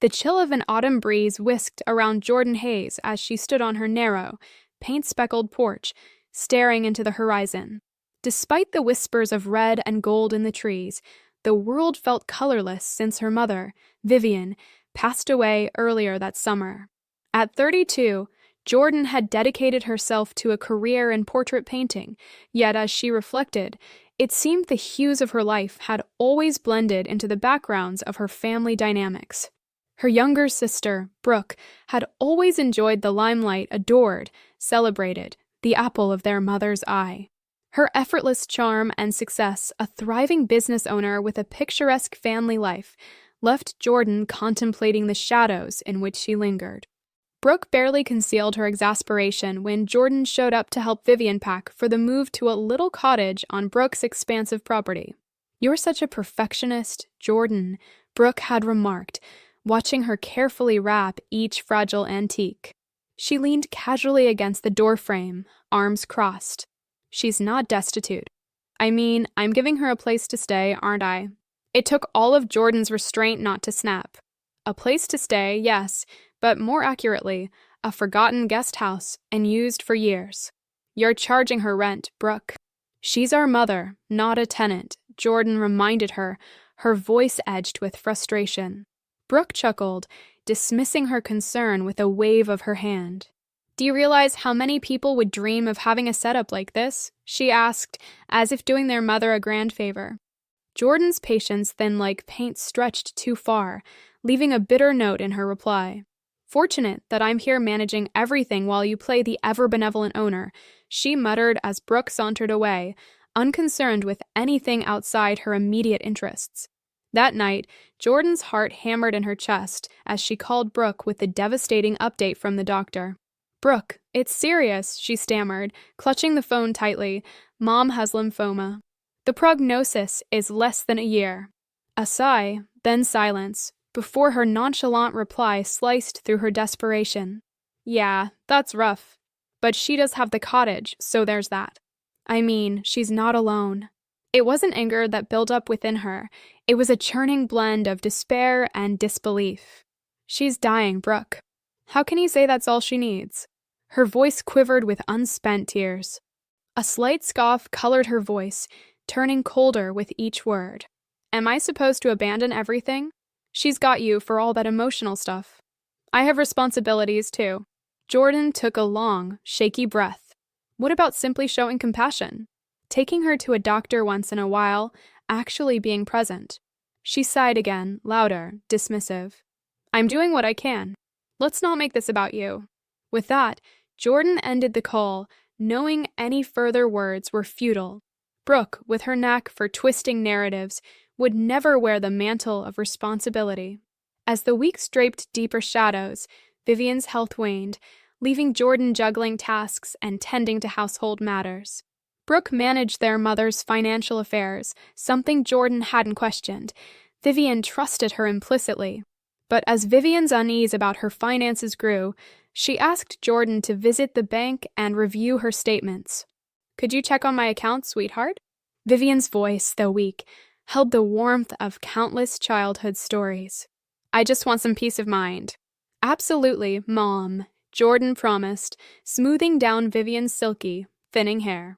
The chill of an autumn breeze whisked around Jordan Hayes as she stood on her narrow, paint-speckled porch, staring into the horizon. Despite the whispers of red and gold in the trees, the world felt colorless since her mother, Vivian, passed away earlier that summer. At 32, Jordan had dedicated herself to a career in portrait painting, yet as she reflected, it seemed the hues of her life had always blended into the backgrounds of her family dynamics. Her younger sister, Brooke, had always enjoyed the limelight, adored, celebrated, the apple of their mother's eye. Her effortless charm and success, a thriving business owner with a picturesque family life, left Jordan contemplating the shadows in which she lingered. Brooke barely concealed her exasperation when Jordan showed up to help Vivian pack for the move to a little cottage on Brooke's expansive property. "You're such a perfectionist, Jordan," Brooke had remarked, watching her carefully wrap each fragile antique. She leaned casually against the doorframe, arms crossed. "She's not destitute. I mean, I'm giving her a place to stay, aren't I?" It took all of Jordan's restraint not to snap. A place to stay, yes, but more accurately, a forgotten guest house and used for years. "You're charging her rent, Brooke." "She's our mother, not a tenant," Jordan reminded her, her voice edged with frustration. Brooke chuckled, dismissing her concern with a wave of her hand. "Do you realize how many people would dream of having a setup like this?" she asked, as if doing their mother a grand favor. Jordan's patience then like paint stretched too far, leaving a bitter note in her reply. "Fortunate that I'm here managing everything while you play the ever-benevolent owner," she muttered as Brooke sauntered away, unconcerned with anything outside her immediate interests. That night, Jordan's heart hammered in her chest as she called Brooke with the devastating update from the doctor. "Brooke, it's serious," she stammered, clutching the phone tightly. "Mom has lymphoma. The prognosis is less than a year." A sigh, then silence, before her nonchalant reply sliced through her desperation. "Yeah, that's rough. But she does have the cottage, so there's that. I mean, she's not alone." It wasn't anger that built up within her. It was a churning blend of despair and disbelief. "She's dying, Brooke. How can you say that's all she needs?" Her voice quivered with unspent tears. A slight scoff colored her voice, turning colder with each word. "Am I supposed to abandon everything? She's got you for all that emotional stuff. I have responsibilities, too." Jordan took a long, shaky breath. What about simply showing compassion? Taking her to a doctor once in a while, actually being present. She sighed again, louder, dismissive. "I'm doing what I can. Let's not make this about you." With that, Jordan ended the call, knowing any further words were futile. Brooke, with her knack for twisting narratives, would never wear the mantle of responsibility. As the weeks draped deeper shadows, Vivian's health waned, leaving Jordan juggling tasks and tending to household matters. Brooke managed their mother's financial affairs, something Jordan hadn't questioned. Vivian trusted her implicitly. But as Vivian's unease about her finances grew, she asked Jordan to visit the bank and review her statements. "Could you check on my account, sweetheart?" Vivian's voice, though weak, held the warmth of countless childhood stories. "I just want some peace of mind." "Absolutely, Mom," Jordan promised, smoothing down Vivian's silky, thinning hair.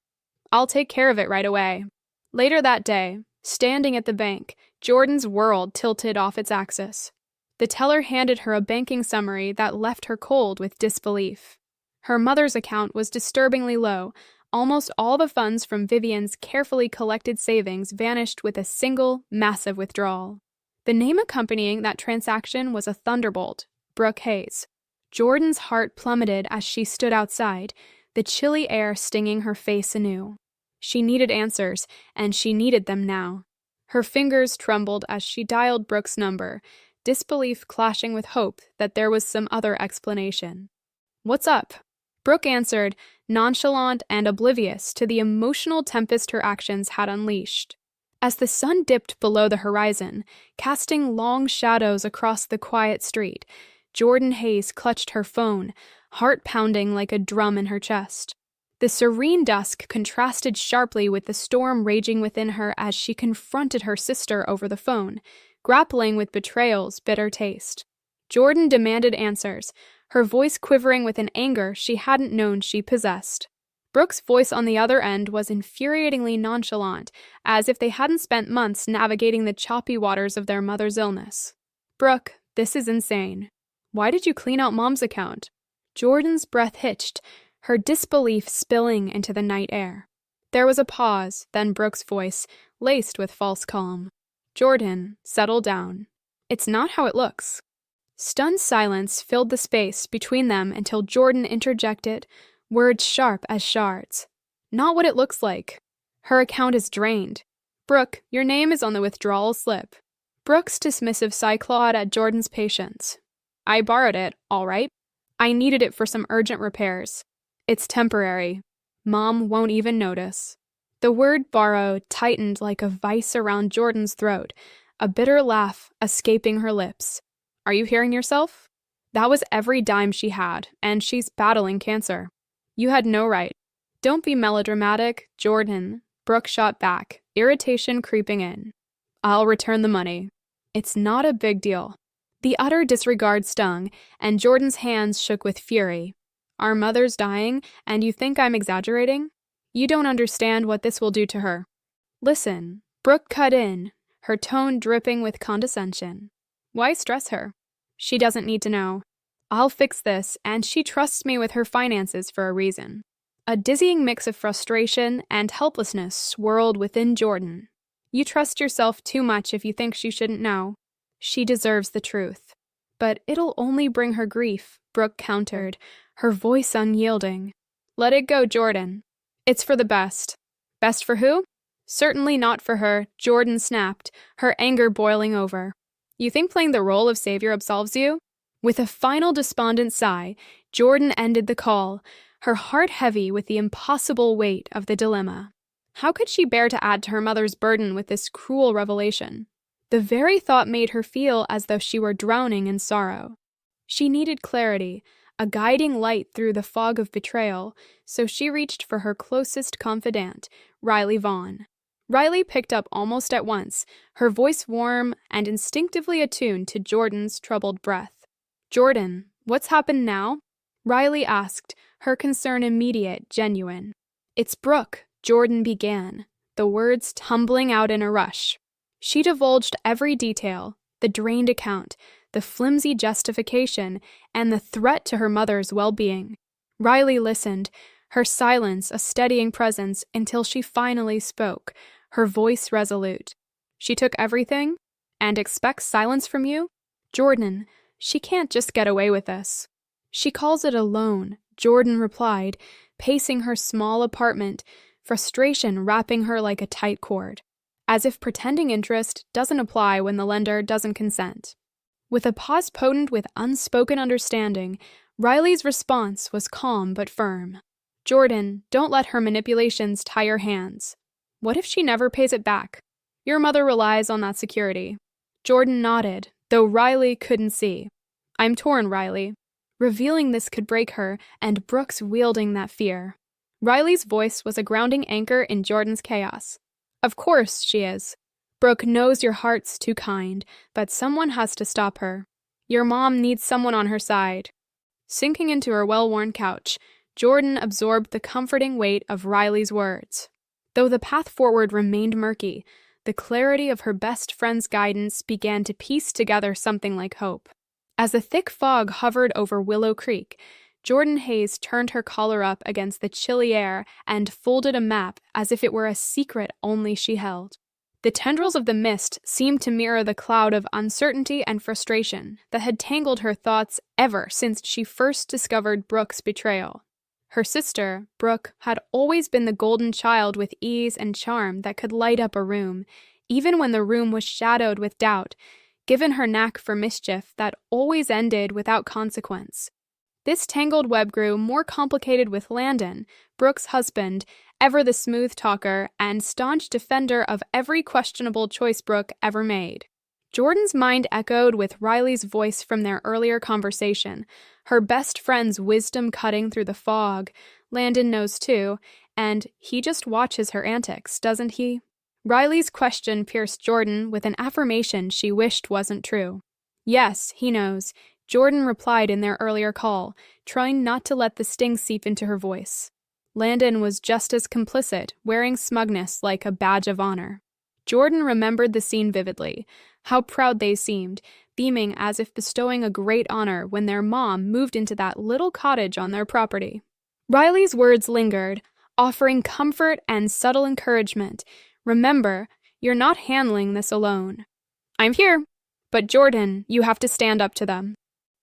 "I'll take care of it right away." Later that day, standing at the bank, Jordan's world tilted off its axis. The teller handed her a banking summary that left her cold with disbelief. Her mother's account was disturbingly low. Almost all the funds from Vivian's carefully collected savings vanished with a single, massive withdrawal. The name accompanying that transaction was a thunderbolt, Brooke Hayes. Jordan's heart plummeted as she stood outside, the chilly air stinging her face anew. She needed answers, and she needed them now. Her fingers trembled as she dialed Brooke's number, disbelief clashing with hope that there was some other explanation. "What's up?" Brooke answered, nonchalant and oblivious to the emotional tempest her actions had unleashed. As the sun dipped below the horizon, casting long shadows across the quiet street, Jordan Hayes clutched her phone, heart pounding like a drum in her chest. The serene dusk contrasted sharply with the storm raging within her as she confronted her sister over the phone, grappling with betrayal's bitter taste. Jordan demanded answers, her voice quivering with an anger she hadn't known she possessed. Brooke's voice on the other end was infuriatingly nonchalant, as if they hadn't spent months navigating the choppy waters of their mother's illness. "Brooke, this is insane. Why did you clean out Mom's account?" Jordan's breath hitched, her disbelief spilling into the night air. There was a pause, then Brooke's voice, laced with false calm. "Jordan, settle down. It's not how it looks." Stunned silence filled the space between them until Jordan interjected, words sharp as shards. "Not what it looks like. Her account is drained. Brooke, your name is on the withdrawal slip." Brooke's dismissive sigh clawed at Jordan's patience. "I borrowed it, all right. I needed it for some urgent repairs. It's temporary. Mom won't even notice." The word borrow tightened like a vice around Jordan's throat, a bitter laugh escaping her lips. "Are you hearing yourself? That was every dime she had, and she's battling cancer. You had no right." "Don't be melodramatic, Jordan," Brooke shot back, irritation creeping in. "I'll return the money. It's not a big deal." The utter disregard stung, and Jordan's hands shook with fury. "Our mother's dying, and you think I'm exaggerating? You don't understand what this will do to her." "Listen," Brooke cut in, her tone dripping with condescension. "Why stress her? She doesn't need to know. I'll fix this, and she trusts me with her finances for a reason." A dizzying mix of frustration and helplessness swirled within Jordan. "You trust yourself too much if you think she shouldn't know. She deserves the truth." "But it'll only bring her grief," Brooke countered, her voice unyielding. "Let it go, Jordan. It's for the best." "Best for who?" "Certainly not for her," Jordan snapped, her anger boiling over. "You think playing the role of savior absolves you?" With a final despondent sigh, Jordan ended the call, her heart heavy with the impossible weight of the dilemma. How could she bear to add to her mother's burden with this cruel revelation? The very thought made her feel as though she were drowning in sorrow. She needed clarity, a guiding light through the fog of betrayal, so she reached for her closest confidant, Riley Vaughn. Riley picked up almost at once, her voice warm and instinctively attuned to Jordan's troubled breath. "Jordan, what's happened now?" Riley asked, her concern immediate, genuine. "It's Brooke," Jordan began, the words tumbling out in a rush. She divulged every detail, the drained account, the flimsy justification, and the threat to her mother's well-being. Riley listened, her silence a steadying presence until she finally spoke, her voice resolute. "She took everything? And expects silence from you? Jordan, she can't just get away with this." "She calls it a loan," Jordan replied, pacing her small apartment, frustration wrapping her like a tight cord. As if pretending interest doesn't apply when the lender doesn't consent. With a pause potent with unspoken understanding, Riley's response was calm but firm. "Jordan, don't let her manipulations tie your hands. What if she never pays it back? Your mother relies on that security." Jordan nodded, though Riley couldn't see. "I'm torn, Riley. Revealing this could break her, and Brooke's wielding that fear." Riley's voice was a grounding anchor in Jordan's chaos. "Of course she is. Brooke knows your heart's too kind, but someone has to stop her. Your mom needs someone on her side." Sinking into her well-worn couch, Jordan absorbed the comforting weight of Riley's words. Though the path forward remained murky, the clarity of her best friend's guidance began to piece together something like hope. As the thick fog hovered over Willow Creek, Jordan Hayes turned her collar up against the chilly air and folded a map as if it were a secret only she held. The tendrils of the mist seemed to mirror the cloud of uncertainty and frustration that had tangled her thoughts ever since she first discovered Brooke's betrayal. Her sister, Brooke, had always been the golden child with ease and charm that could light up a room, even when the room was shadowed with doubt, given her knack for mischief that always ended without consequence. This tangled web grew more complicated with Landon, Brooke's husband, ever the smooth talker and staunch defender of every questionable choice Brooke ever made. Jordan's mind echoed with Riley's voice from their earlier conversation, her best friend's wisdom cutting through the fog. Landon knows too, and he just watches her antics, doesn't he? Riley's question pierced Jordan with an affirmation she wished wasn't true. Yes, he knows. Jordan replied in their earlier call, trying not to let the sting seep into her voice. Landon was just as complicit, wearing smugness like a badge of honor. Jordan remembered the scene vividly, how proud they seemed, beaming as if bestowing a great honor when their mom moved into that little cottage on their property. Riley's words lingered, offering comfort and subtle encouragement. Remember, you're not handling this alone. I'm here, but Jordan, you have to stand up to them.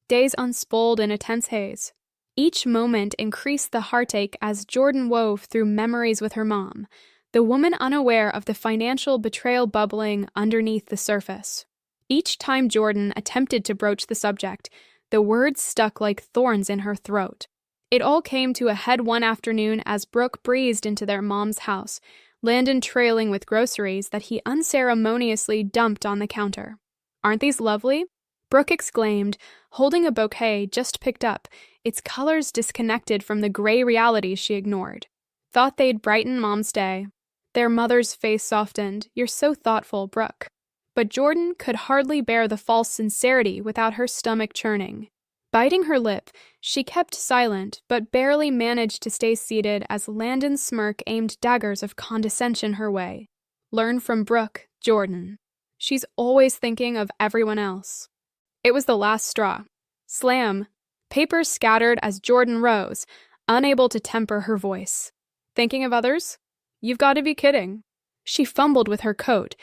Days unspooled in a tense haze. Each moment increased the heartache as Jordan wove through memories with her mom, the woman unaware of the financial betrayal bubbling underneath the surface. Each time Jordan attempted to broach the subject, the words stuck like thorns in her throat. It all came to a head one afternoon as Brooke breezed into their mom's house, Landon trailing with groceries that he unceremoniously dumped on the counter. "Aren't these lovely?" Brooke exclaimed, holding a bouquet just picked up, its colors disconnected from the gray reality she ignored. "Thought they'd brighten Mom's day." Their mother's face softened. "You're so thoughtful, Brooke." But Jordan could hardly bear the false sincerity without her stomach churning. Biting her lip, she kept silent, but barely managed to stay seated as Landon's smirk aimed daggers of condescension her way. "Learn from Brooke, Jordan. She's always thinking of everyone else." It was the last straw. Slam. Papers scattered as Jordan rose, unable to temper her voice. "Thinking of others? You've got to be kidding." She fumbled with her coat,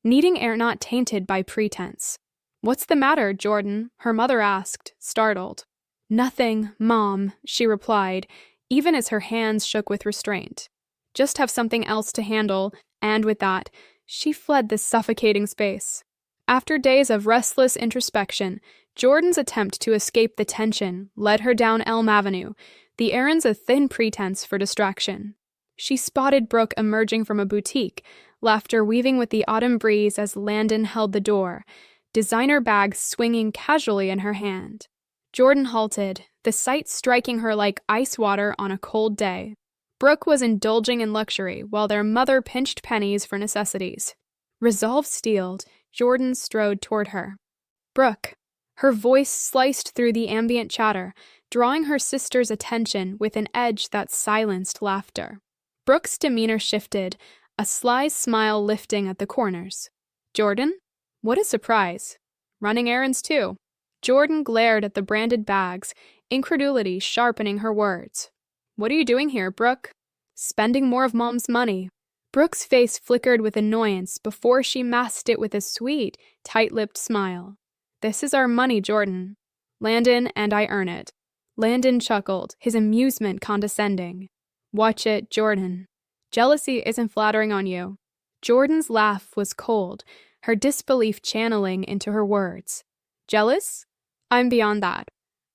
needing air not tainted by pretense. "What's the matter, Jordan?" her mother asked, startled. "Nothing, Mom," she replied, even as her hands shook with restraint. "Just have something else to handle," and with that, she fled the suffocating space. After days of restless introspection, Jordan's attempt to escape the tension led her down Elm Avenue, the errands a thin pretense for distraction. She spotted Brooke emerging from a boutique, laughter weaving with the autumn breeze as Landon held the door, designer bag swinging casually in her hand. Jordan halted, the sight striking her like ice water on a cold day. Brooke was indulging in luxury while their mother pinched pennies for necessities. Resolve steeled, Jordan strode toward her. "Brooke." Her voice sliced through the ambient chatter, drawing her sister's attention with an edge that silenced laughter. Brooke's demeanor shifted, a sly smile lifting at the corners. "Jordan? What a surprise. Running errands, too." Jordan glared at the branded bags, incredulity sharpening her words. "What are you doing here, Brooke?" "Spending more of Mom's money." Brooke's face flickered with annoyance before she masked it with a sweet, tight-lipped smile. "This is our money, Jordan. Landon and I earn it." Landon chuckled, his amusement condescending. "Watch it, Jordan. Jealousy isn't flattering on you." Jordan's laugh was cold, her disbelief channeling into her words. "Jealous? I'm beyond that.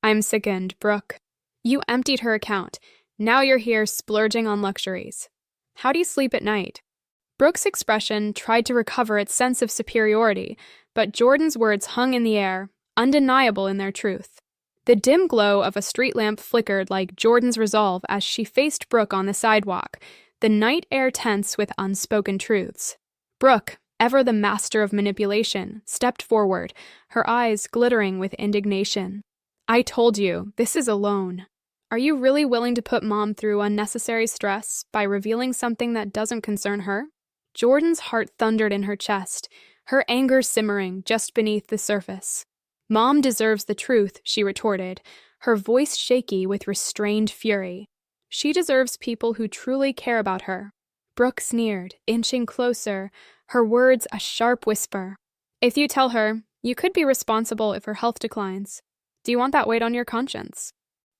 I'm sickened, Brooke. You emptied her account. Now you're here splurging on luxuries. How do you sleep at night?" Brooke's expression tried to recover its sense of superiority, but Jordan's words hung in the air, undeniable in their truth. The dim glow of a street lamp flickered like Jordan's resolve as she faced Brooke on the sidewalk, the night air tense with unspoken truths. Brooke, ever the master of manipulation, stepped forward, her eyes glittering with indignation. "I told you, this is a loan. Are you really willing to put Mom through unnecessary stress by revealing something that doesn't concern her?" Jordan's heart thundered in her chest, her anger simmering just beneath the surface. "Mom deserves the truth," she retorted, her voice shaky with restrained fury. "She deserves people who truly care about her." Brooke sneered, inching closer, her words a sharp whisper. "If you tell her, you could be responsible if her health declines. Do you want that weight on your conscience?"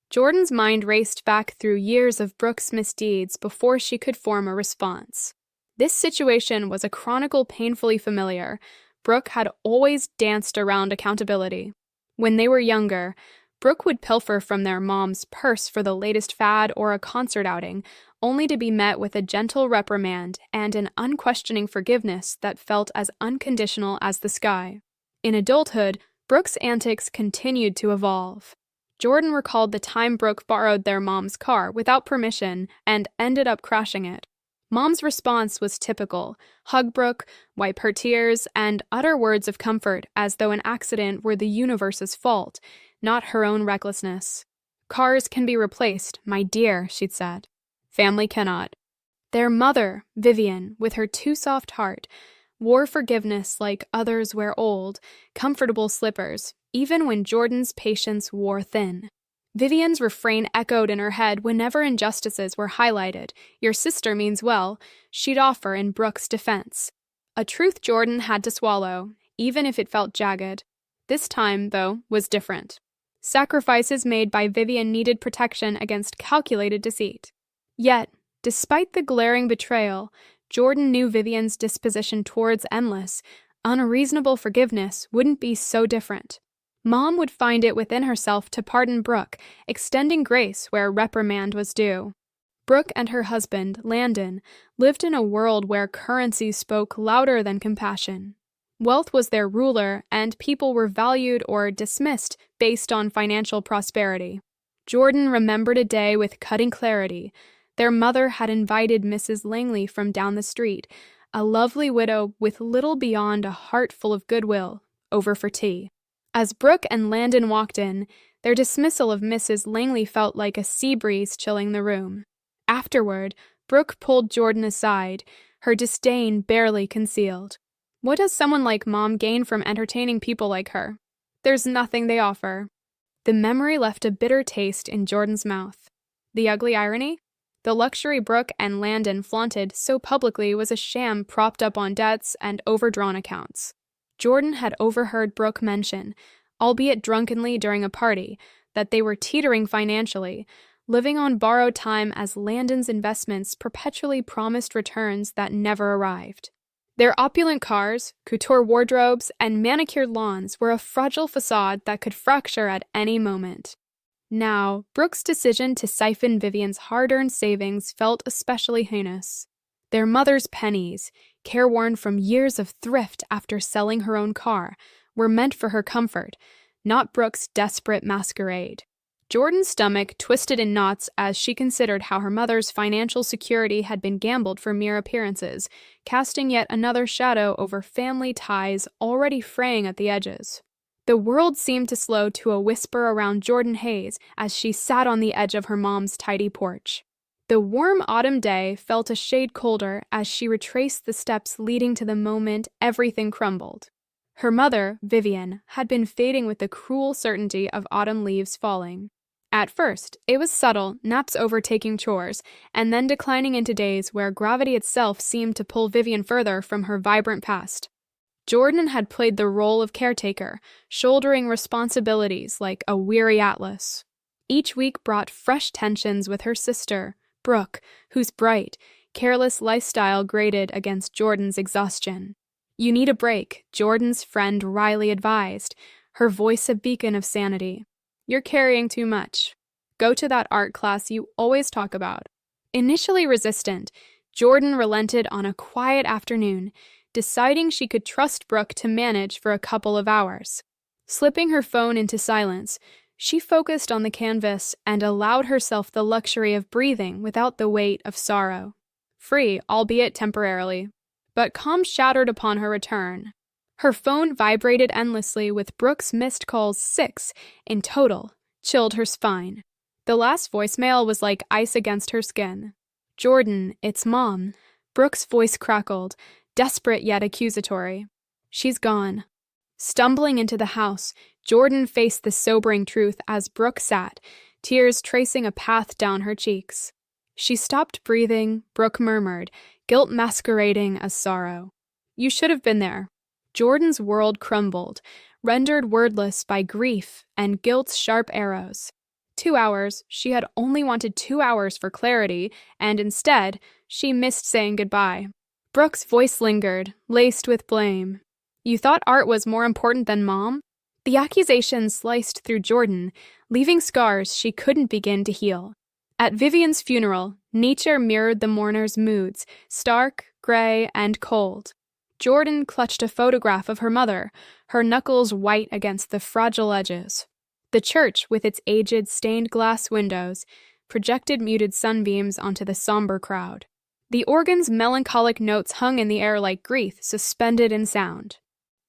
Jordan's mind raced back through years of Brooke's misdeeds before she could form a response. This situation was a chronicle painfully familiar. Brooke had always danced around accountability. When they were younger, Brooke would pilfer from their mom's purse for the latest fad or a concert outing, only to be met with a gentle reprimand and an unquestioning forgiveness that felt as unconditional as the sky. In adulthood, Brooke's antics continued to evolve. Jordan recalled the time Brooke borrowed their mom's car without permission and ended up crashing it. Mom's response was typical: hug Brooke, wipe her tears, and utter words of comfort as though an accident were the universe's fault, not her own recklessness. "Cars can be replaced, my dear," she'd said. "Family cannot." Their mother, Vivian, with her too soft heart, wore forgiveness like others wear old, comfortable slippers, even when Jordan's patience wore thin. Vivian's refrain echoed in her head whenever injustices were highlighted. "Your sister means well," she'd offer in Brooke's defense. A truth Jordan had to swallow, even if it felt jagged. This time, though, was different. Sacrifices made by Vivian needed protection against calculated deceit. Yet, despite the glaring betrayal, Jordan knew Vivian's disposition towards endless, unreasonable forgiveness wouldn't be so different. Mom would find it within herself to pardon Brooke, extending grace where reprimand was due. Brooke and her husband, Landon, lived in a world where currency spoke louder than compassion. Wealth was their ruler, and people were valued or dismissed based on financial prosperity. Jordan remembered a day with cutting clarity. Their mother had invited Mrs. Langley from down the street, a lovely widow with little beyond a heart full of goodwill, over for tea. As Brooke and Landon walked in, their dismissal of Mrs. Langley felt like a sea breeze chilling the room. Afterward, Brooke pulled Jordan aside, her disdain barely concealed. "What does someone like Mom gain from entertaining people like her? There's nothing they offer." The memory left a bitter taste in Jordan's mouth. The ugly irony? The luxury Brooke and Landon flaunted so publicly was a sham propped up on debts and overdrawn accounts. Jordan had overheard Brooke mention, albeit drunkenly during a party, that they were teetering financially, living on borrowed time as Landon's investments perpetually promised returns that never arrived. Their opulent cars, couture wardrobes, and manicured lawns were a fragile facade that could fracture at any moment. Now, Brooke's decision to siphon Vivian's hard-earned savings felt especially heinous. Their mother's pennies, careworn from years of thrift after selling her own car, were meant for her comfort, not Brooke's desperate masquerade. Jordan's stomach twisted in knots as she considered how her mother's financial security had been gambled for mere appearances, casting yet another shadow over family ties already fraying at the edges. The world seemed to slow to a whisper around Jordan Hayes as she sat on the edge of her mom's tidy porch. The warm autumn day felt a shade colder as she retraced the steps leading to the moment everything crumbled. Her mother, Vivian, had been fading with the cruel certainty of autumn leaves falling. At first, it was subtle, naps overtaking chores, and then declining into days where gravity itself seemed to pull Vivian further from her vibrant past. Jordan had played the role of caretaker, shouldering responsibilities like a weary Atlas. Each week brought fresh tensions with her sister, Brooke, whose bright, careless lifestyle grated against Jordan's exhaustion. "You need a break," Jordan's friend Riley advised, her voice a beacon of sanity. "You're carrying too much. Go to that art class you always talk about." Initially resistant, Jordan relented on a quiet afternoon, deciding she could trust Brooke to manage for a couple of hours. Slipping her phone into silence, she focused on the canvas and allowed herself the luxury of breathing without the weight of sorrow. Free, albeit temporarily. But calm shattered upon her return. Her phone vibrated endlessly with Brooke's missed calls, 6 in total, chilled her spine. The last voicemail was like ice against her skin. "Jordan, it's Mom." Brooke's voice crackled, desperate yet accusatory. "She's gone." Stumbling into the house, Jordan faced the sobering truth as Brooke sat, tears tracing a path down her cheeks. She stopped breathing, Brooke murmured, guilt masquerading as sorrow. "You should have been there." Jordan's world crumbled, rendered wordless by grief and guilt's sharp arrows. 2 hours, she had only wanted 2 hours for clarity, and instead, she missed saying goodbye. Brooke's voice lingered, laced with blame. "You thought art was more important than Mom?" The accusation sliced through Jordan, leaving scars she couldn't begin to heal. At Vivian's funeral, nature mirrored the mourner's moods, stark, gray, and cold. Jordan clutched a photograph of her mother, her knuckles white against the fragile edges. The church, with its aged stained glass windows, projected muted sunbeams onto the somber crowd. The organ's melancholic notes hung in the air like grief suspended in sound.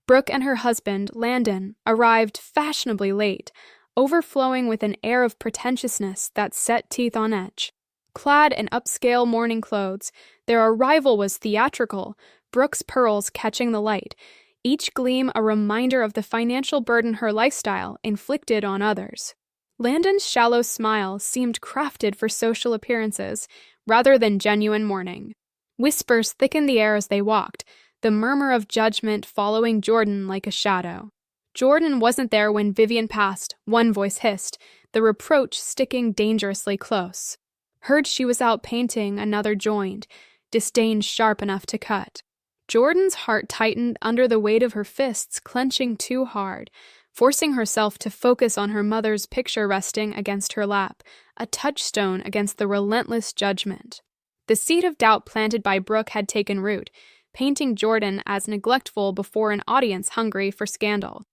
Brooke and her husband, Landon, arrived fashionably late, overflowing with an air of pretentiousness that set teeth on edge. Clad in upscale mourning clothes, their arrival was theatrical, Brooke's pearls catching the light, each gleam a reminder of the financial burden her lifestyle inflicted on others. Landon's shallow smile seemed crafted for social appearances, rather than genuine mourning. Whispers thickened the air as they walked, the murmur of judgment following Jordan like a shadow. Jordan wasn't there when Vivian passed, one voice hissed, the reproach sticking dangerously close. Heard she was out painting, another joined, disdain sharp enough to cut. Jordan's heart tightened under the weight of her fists clenching too hard, forcing herself to focus on her mother's picture resting against her lap, a touchstone against the relentless judgment. The seed of doubt planted by Brooke had taken root, painting Jordan as neglectful before an audience hungry for scandal.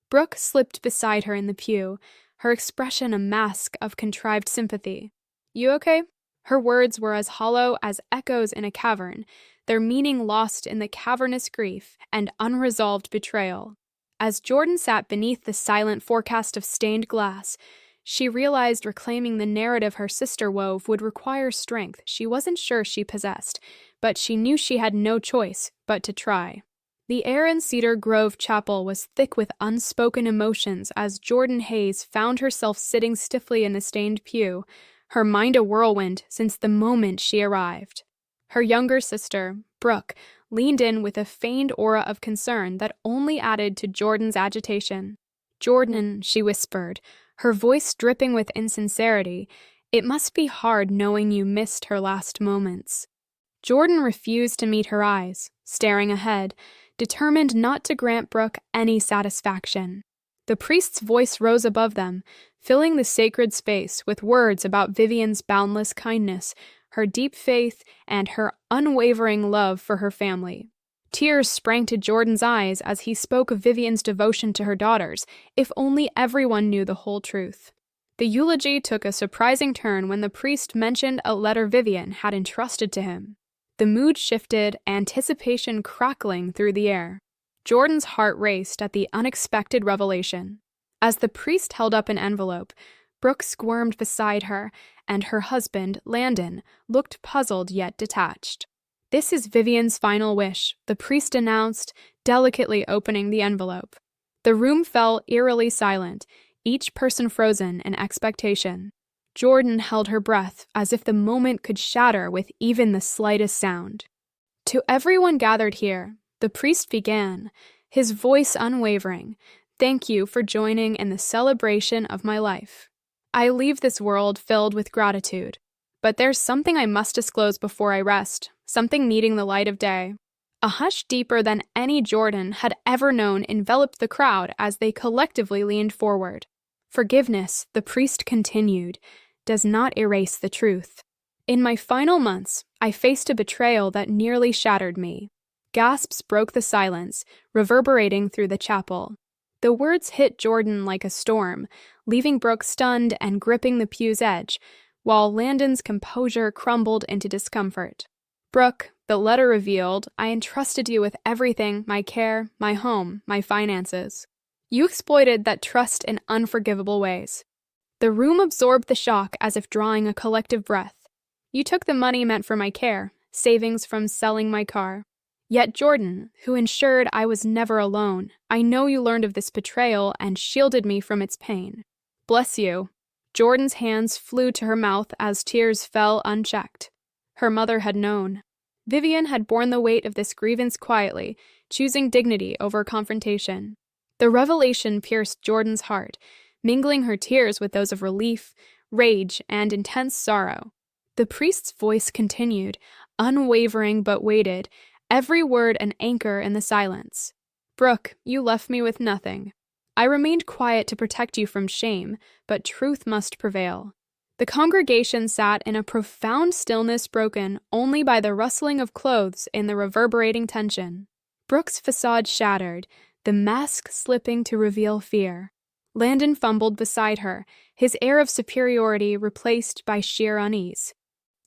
Brooke slipped beside her in the pew, her expression a mask of contrived sympathy. "You okay?" Her words were as hollow as echoes in a cavern, their meaning lost in the cavernous grief and unresolved betrayal. As Jordan sat beneath the silent forecast of stained glass, she realized reclaiming the narrative her sister wove would require strength she wasn't sure she possessed, but she knew she had no choice but to try. The air in Cedar Grove Chapel was thick with unspoken emotions as Jordan Hayes found herself sitting stiffly in the stained pew, her mind a whirlwind since the moment she arrived. Her younger sister, Brooke, leaned in with a feigned aura of concern that only added to Jordan's agitation. "Jordan," she whispered, her voice dripping with insincerity, "it must be hard knowing you missed her last moments." Jordan refused to meet her eyes, staring ahead, determined not to grant Brooke any satisfaction. The priest's voice rose above them, filling the sacred space with words about Vivian's boundless kindness, her deep faith, and her unwavering love for her family. Tears sprang to Jordan's eyes as he spoke of Vivian's devotion to her daughters, if only everyone knew the whole truth. The eulogy took a surprising turn when the priest mentioned a letter Vivian had entrusted to him. The mood shifted, anticipation crackling through the air. Jordan's heart raced at the unexpected revelation. As the priest held up an envelope, Brooke squirmed beside her, and her husband, Landon, looked puzzled yet detached. "This is Vivian's final wish," the priest announced, delicately opening the envelope. The room fell eerily silent, each person frozen in expectation. Jordan held her breath as if the moment could shatter with even the slightest sound. "To everyone gathered here," the priest began, his voice unwavering, "thank you for joining in the celebration of my life. I leave this world filled with gratitude, but there's something I must disclose before I rest, something needing the light of day." A hush deeper than any Jordan had ever known enveloped the crowd as they collectively leaned forward. "Forgiveness," the priest continued, "does not erase the truth. In my final months, I faced a betrayal that nearly shattered me." Gasps broke the silence, reverberating through the chapel. The words hit Jordan like a storm, leaving Brooke stunned and gripping the pew's edge, while Landon's composure crumbled into discomfort. "Brooke," the letter revealed, "I entrusted you with everything, my care, my home, my finances. You exploited that trust in unforgivable ways." The room absorbed the shock as if drawing a collective breath. "You took the money meant for my care, savings from selling my car. Yet Jordan, who ensured I was never alone, I know you learned of this betrayal and shielded me from its pain. Bless you." Jordan's hands flew to her mouth as tears fell unchecked. Her mother had known. Vivian had borne the weight of this grievance quietly, choosing dignity over confrontation. The revelation pierced Jordan's heart, mingling her tears with those of relief, rage, and intense sorrow. The priest's voice continued, unwavering but weighted, every word an anchor in the silence. "Brooke, you left me with nothing. I remained quiet to protect you from shame, but truth must prevail." The congregation sat in a profound stillness broken only by the rustling of clothes in the reverberating tension. Brooke's facade shattered, the mask slipping to reveal fear. Landon fumbled beside her, his air of superiority replaced by sheer unease.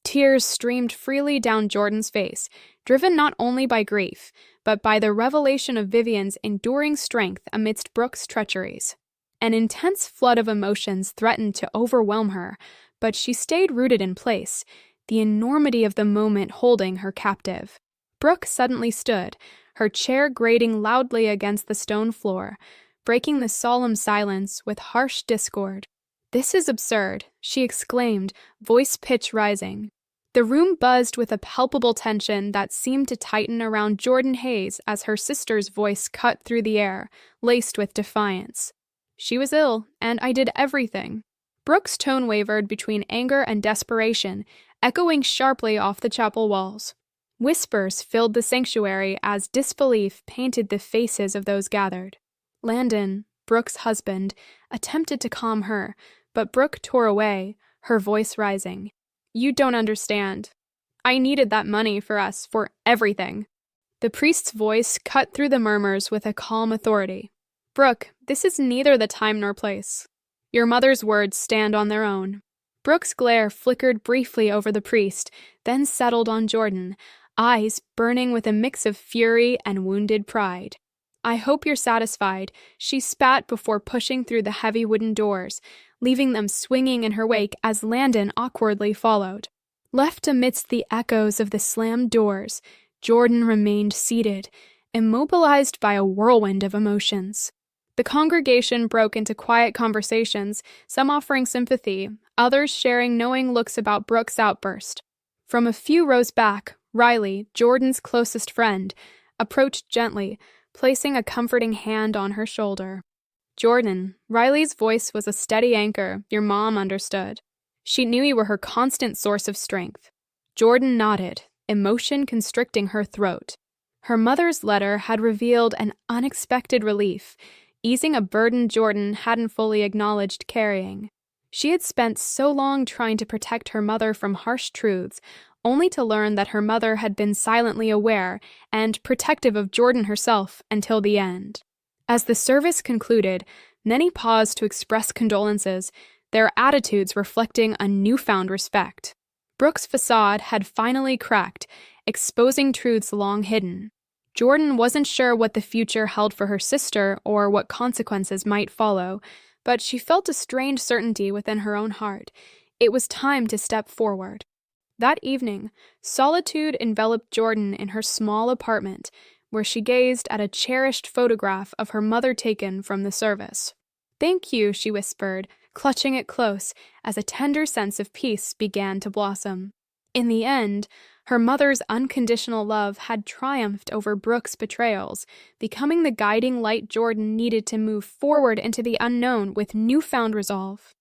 Tears streamed freely down Jordan's face, driven not only by grief, but by the revelation of Vivian's enduring strength amidst Brooke's treacheries. An intense flood of emotions threatened to overwhelm her, but she stayed rooted in place, the enormity of the moment holding her captive. Brooke suddenly stood, her chair grating loudly against the stone floor, breaking the solemn silence with harsh discord. "This is absurd," she exclaimed, voice pitch rising. The room buzzed with a palpable tension that seemed to tighten around Jordan Hayes as her sister's voice cut through the air, laced with defiance. "She was ill, and I did everything." Brooke's tone wavered between anger and desperation, echoing sharply off the chapel walls. Whispers filled the sanctuary as disbelief painted the faces of those gathered. Landon, Brooke's husband, attempted to calm her, but Brooke tore away, her voice rising. "You don't understand. I needed that money for us, for everything." The priest's voice cut through the murmurs with a calm authority. "Brooke, this is neither the time nor place. Your mother's words stand on their own." Brooke's glare flickered briefly over the priest, then settled on Jordan, eyes burning with a mix of fury and wounded pride. "I hope you're satisfied," she spat before pushing through the heavy wooden doors, leaving them swinging in her wake as Landon awkwardly followed. Left amidst the echoes of the slammed doors, Jordan remained seated, immobilized by a whirlwind of emotions. The congregation broke into quiet conversations, some offering sympathy, others sharing knowing looks about Brooke's outburst. From a few rows back, Riley, Jordan's closest friend, approached gently, placing a comforting hand on her shoulder. "Jordan," Riley's voice was a steady anchor, your mom understood. She knew you were her constant source of strength. Jordan nodded, emotion constricting her throat. Her mother's letter had revealed an unexpected relief, easing a burden Jordan hadn't fully acknowledged carrying. She had spent so long trying to protect her mother from harsh truths, only to learn that her mother had been silently aware and protective of Jordan herself until the end. As the service concluded, many paused to express condolences, their attitudes reflecting a newfound respect. Brooke's facade had finally cracked, exposing truths long hidden. Jordan wasn't sure what the future held for her sister or what consequences might follow, but she felt a strange certainty within her own heart. It was time to step forward. That evening, solitude enveloped Jordan in her small apartment, where she gazed at a cherished photograph of her mother taken from the service. "Thank you," she whispered, clutching it close as a tender sense of peace began to blossom. In the end, her mother's unconditional love had triumphed over Brooke's betrayals, becoming the guiding light Jordan needed to move forward into the unknown with newfound resolve.